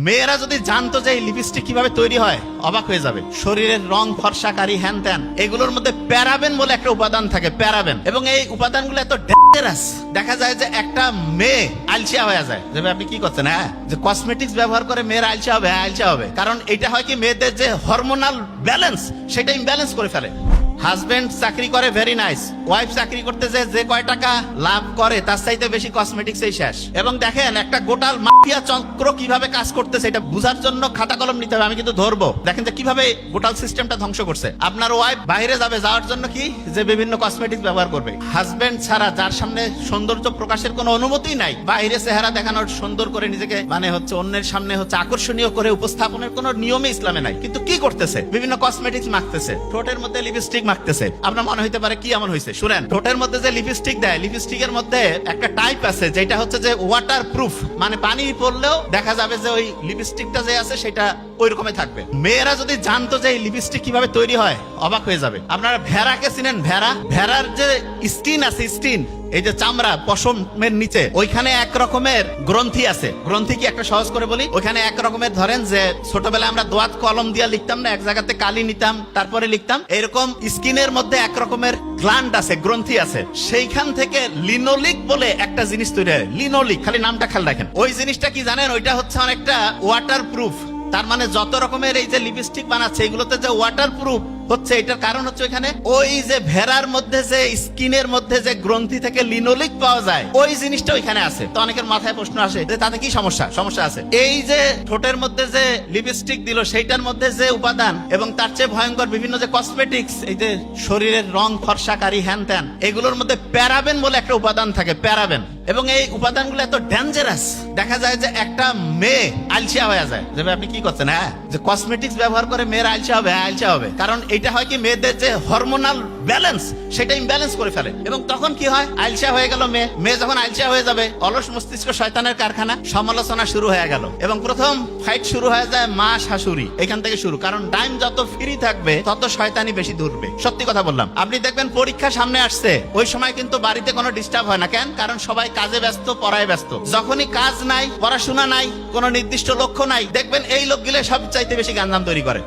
মেয়েরা যদি জানতো যে এই লিপস্টিক কিভাবে তৈরি হয় অবাক হয়ে যাবে। শরীরের রং ফর্সাকারী হ্যান ত্যান, এগুলোর মধ্যে প্যারাবেন বলে একটা উপাদান থাকে, প্যারাবেন। এবং এই উপাদানগুলো এত ডেঞ্জারাস, দেখা যায় যে একটা মেয়ে আলসিয়া হয়ে যায়। যে আপনি কি করছেন, হ্যাঁ যে কসমেটিক্স ব্যবহার করে মেয়েরা আলসিয়া হবে, হ্যাঁ আলসিয়া হবে। কারণ এটা হয় কি, মেয়েদের যে হরমোনাল ব্যালেন্স সেটা ইমব্যালেন্স করে ফেলে। হাজবেন্ড চাকরি করে, ভেরি নাইস। ওয়াইফ চাকরি করতে যে কয় টাকা লাভ করে তার চাইতে বেশি কসমেটিক্স এই শেষ। এবং দেখেন একটা গোটাল মাফিয়া চক্র কিভাবে কাজ করতেছে, এটা বুঝার জন্য খাতা কলম নিতে হবে, আমি কিন্তু ধরবো। দেখেন যে কিভাবে গোটাল সিস্টেমটা ধ্বংস করছে। আপনার ওয়াইফ বাইরে যাবে, যাওয়ার জন্য কি যে বিভিন্ন কসমেটিক্স ব্যবহার করবে। হাজবেন্ড ছাড়া, যার সামনে সৌন্দর্য প্রকাশের কোনো অনুমতি নাই, বাইরে চেহারা দেখানোর, সুন্দর করে নিজেকে অন্যের সামনে আকর্ষণীয় করে উপস্থাপনের কোনো নিয়মে ইসলামে নাই, কিন্তু কি করতেছে, বিভিন্ন কসমেটিক্স মাখতেছে, ঠোঁটের মধ্যে লিপস্টিক মাখতেছে। আপনার মনে হইতে পারে কি এমন হয়েছে, শুনেন, ঠোঁটের মধ্যে যে লিপস্টিক দেয়, লিপস্টিকের মধ্যে একটা টাইপ আছে যেটা হচ্ছে যে ওয়াটার প্রুফ, মানে পানি পড়লেও দেখা যাবে যে ওই লিপস্টিকটা যে আছে সেটা ওই রকমই থাকবে। মেয়েরা যদি জানতো যে এই লিপস্টিক কিভাবে তৈরি হয় অবাক হয়ে যাবে। আপনারা ভেড়াকে চিনেন? ভেড়ার যে স্কিন আছে, স্কিন, এই যে চামড়া পশমের নিচে, ওইখানে এক রকমের গ্রন্থি আছে। গ্রন্থি কি একটা সহজ করে বলি, ওইখানে এক রকমের, ধরেন যে ছোটবেলায় আমরা দোয়াত কলম দিয়ে লিখতাম না, এক জায়গাতে কালি নিতাম তারপরে লিখতাম, এরকম স্কিনের মধ্যে এক রকমের গ্ল্যান্ড আছে, গ্রন্থি আছে। সেইখান থেকে লিনোলিক বলে একটা জিনিস তৈরি হয়। লিনোলিক, খালি নামটা খেয়াল রাখেন। ওই জিনিসটা কি জানেন, ওইটা হচ্ছে অনেকটা ওয়াটার প্রুফ। তার মানে যত রকমের এই যে লিপস্টিক বানাচ্ছে এগুলোতে যে ওয়াটার প্রুফ হচ্ছে, এটার কারণ হচ্ছে ওইখানে ওই যে ভেড়ার মধ্যে যে স্কিনের মধ্যে যে গ্রন্থি থেকে লিনোলিক পাওয়া যায়, ওই জিনিসটা ওইখানে আছে। তো অনেকের মাথায় প্রশ্ন আসে যে তাতে কি সমস্যা আছে। এই যে ঠোঁটের মধ্যে যে লিপস্টিক দিল, সেইটার মধ্যে যে উপাদান, এবং তার চেয়ে ভয়ঙ্কর বিভিন্ন যে কসমেটিক্স, এই যে শরীরের রং ফর্সাকারী হ্যান ত্যান, এগুলোর মধ্যে প্যারাবেন বলে একটা উপাদান থাকে, প্যারাবেন। এবং এই উপাদানগুলো এত ডেঞ্জারাস, দেখা যায় যে একটা মেয়ে আলসিয়া হয়ে যায়। যে আপনি কি করছেন, হ্যাঁ যে কসমেটিক্স ব্যবহার করে মেয়েরা আলসিয়া হবে, হ্যাঁ আলসিয়া হবে। কারণ এটা হয় কি, মেয়েদের যে হরমোনাল ব্যালেন্স সেটা ইমব্যালেন্স করে ফেলে। এবং তখন কি হয়, আলসিয়া হয়ে গেল মেয়ে যখন আলসিয়া হয়ে যাবে, অলস মস্তিষ্ক শয়তানের কারখানা, সমালোচনা শুরু হয়ে গেল। এবং প্রথম ফাইট শুরু হয়ে যায় মা শাশুড়ি, এখান থেকে শুরু। কারণ টাইম যত ফ্রি থাকবে তত শয়তানি বেশি ধরবে। সত্যি কথা বললাম। আপনি দেখবেন পরীক্ষা সামনে আসছে, ওই সময় কিন্তু বাড়িতে কোনো ডিস্টার্ব হয় না। কেন? কারণ সবাই কাজে ব্যস্ত, পড়ায় ব্যস্ত। যখনই কাজ নাই, পড়াশোনা নাই, কোনো নির্দিষ্ট লক্ষ্য নাই, দেখবেন এই লোকগুলো সব চাইতে বেশি গাঞ্জাম তৈরি করে।